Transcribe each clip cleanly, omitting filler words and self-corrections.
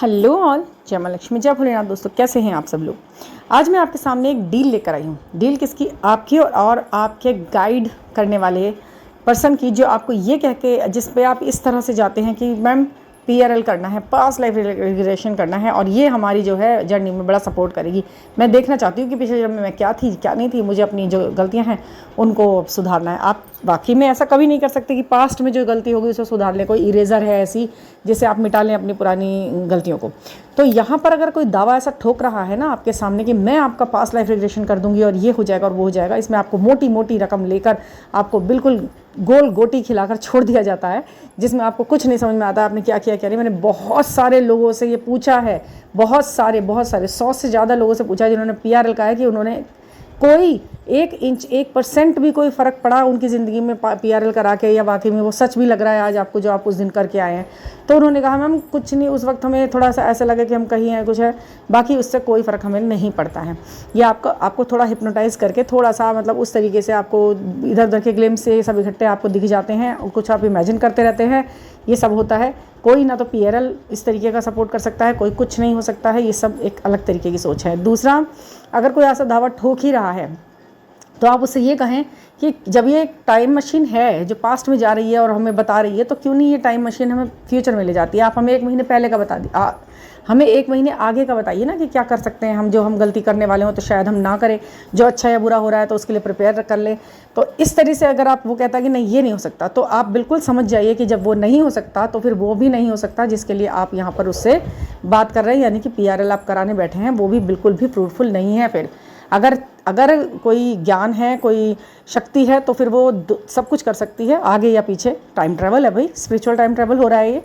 Hello all, जय मां लक्ष्मी, जय भोलेनाथ। दोस्तों कैसे हैं आप सब लोग। आज मैं आपके सामने एक डील लेकर आई हूँ। डील किसकी? आपकी और आपके गाइड करने वाले पर्सन की, जो आपको ये कह के, जिस पे आप इस तरह से जाते हैं कि मैम PRL करना है, पास्ट लाइफ रिग्रेशन करना है, और ये हमारी जो है जर्नी में बड़ा सपोर्ट करेगी। मैं देखना चाहती हूँ कि पिछले जन्म में मैं क्या थी क्या नहीं थी, मुझे अपनी जो गलतियाँ हैं उनको सुधारना है। आप वाकई में ऐसा कभी नहीं कर सकते कि पास्ट में जो गलती होगी उसे सुधार लें। कोई इरेज़र है ऐसी जिससे आप मिटा लें अपनी पुरानी गलतियों को। तो यहाँ पर अगर कोई दावा ऐसा ठोक रहा है ना आपके सामने कि मैं आपका पास्ट लाइफ रिग्रेशन कर दूंगी और ये हो जाएगा और वो हो जाएगा, इसमें आपको मोटी मोटी रकम लेकर आपको बिल्कुल गोल गोटी खिलाकर छोड़ दिया जाता है, जिसमें आपको कुछ नहीं समझ में आता आपने क्या किया क्या नहीं। मैंने बहुत सारे लोगों से ये पूछा है, बहुत सारे 100 से ज़्यादा लोगों से पूछा है जिन्होंने PRL कहा है कि उन्होंने कोई 1% 1% भी कोई फ़र्क पड़ा उनकी ज़िंदगी में PRL करा के, या वाकई में वो सच भी लग रहा है आज आपको जो आप उस दिन करके आए हैं। तो उन्होंने कहा मैम कुछ नहीं, उस वक्त हमें थोड़ा सा ऐसा लगे कि हम कहीं हैं कुछ है, बाकी उससे कोई फ़र्क हमें नहीं पड़ता है। ये आपको थोड़ा हिप्नोटाइज़ करके थोड़ा सा मतलब उस तरीके से आपको इधर उधर के ग्लिम्स से सब इकट्ठे आपको दिख जाते हैं और कुछ आप इमेजिन करते रहते हैं। ये सब होता है। कोई ना तो PRL इस तरीके का सपोर्ट कर सकता है, कोई कुछ नहीं हो सकता है। ये सब एक अलग तरीके की सोच है। दूसरा, अगर कोई ऐसा दावा ठोक ही रहा है तो आप उससे ये कहें कि जब ये एक टाइम मशीन है जो पास्ट में जा रही है और हमें बता रही है, तो क्यों नहीं ये टाइम मशीन हमें फ्यूचर में ले जाती है। आप हमें 1 महीने पहले का बता दी, हमें 1 महीने आगे का बताइए ना कि क्या कर सकते हैं हम, जो हम गलती करने वाले हों तो शायद हम ना करें, जो अच्छा या बुरा हो रहा है तो उसके लिए प्रिपेयर कर लें। तो इस तरह से अगर आप वो कहता है कि नहीं ये नहीं हो सकता, तो आप बिल्कुल समझ जाइए कि जब वो नहीं हो सकता तो फिर वो भी नहीं हो सकता जिसके लिए आप यहाँ पर उससे बात कर रहे हैं, यानी कि PRL आप कराने बैठे हैं, वो भी बिल्कुल भी फ्रूटफुल नहीं है। फिर अगर कोई ज्ञान है, कोई शक्ति है, तो फिर वो सब कुछ कर सकती है, आगे या पीछे। टाइम ट्रैवल है भाई, स्पिरिचुअल टाइम ट्रैवल हो रहा है ये,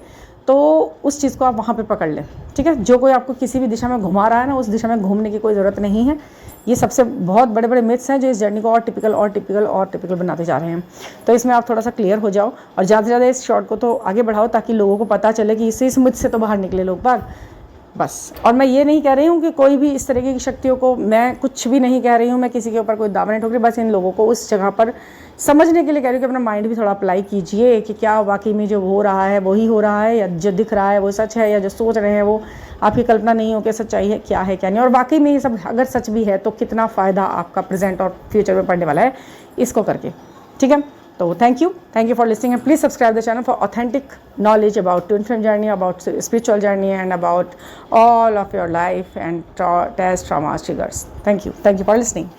तो उस चीज़ को आप वहाँ पे पकड़ लें। ठीक है, जो कोई आपको किसी भी दिशा में घुमा रहा है ना, उस दिशा में घूमने की कोई ज़रूरत नहीं है। ये सबसे बहुत बड़े बड़े मिथ्स हैं जो इस जर्नी को और टिपिकल बनाते जा रहे हैं। तो इसमें आप थोड़ा सा क्लियर हो जाओ और ज़्यादा से ज़्यादा इस शॉर्ट को तो आगे बढ़ाओ, ताकि लोगों को पता चले कि इस मिथ से तो बाहर निकले लोग बाग बस। और मैं ये नहीं कह रही हूँ कि कोई भी इस तरीके की शक्तियों को, मैं कुछ भी नहीं कह रही हूँ, मैं किसी के ऊपर कोई दावा नहीं ठोक रही, बस इन लोगों को उस जगह पर समझने के लिए कह रही हूँ कि अपना माइंड भी थोड़ा अप्लाई कीजिए कि क्या वाकई में जो हो रहा है वही हो रहा है, या जो दिख रहा है वो सच है, या जो सोच रहे हैं वो आपकी कल्पना नहीं हो कि सच्चाई है क्या नहीं। और वाकई में ये सब अगर सच भी है तो कितना फ़ायदा आपका प्रेजेंट और फ्यूचर में पड़ने वाला है इसको करके। ठीक है, तो thank you for listening, and please subscribe the channel for authentic knowledge about twin flame journey, about spiritual journey, and about all of your life and test traumas triggers. Thank you for listening.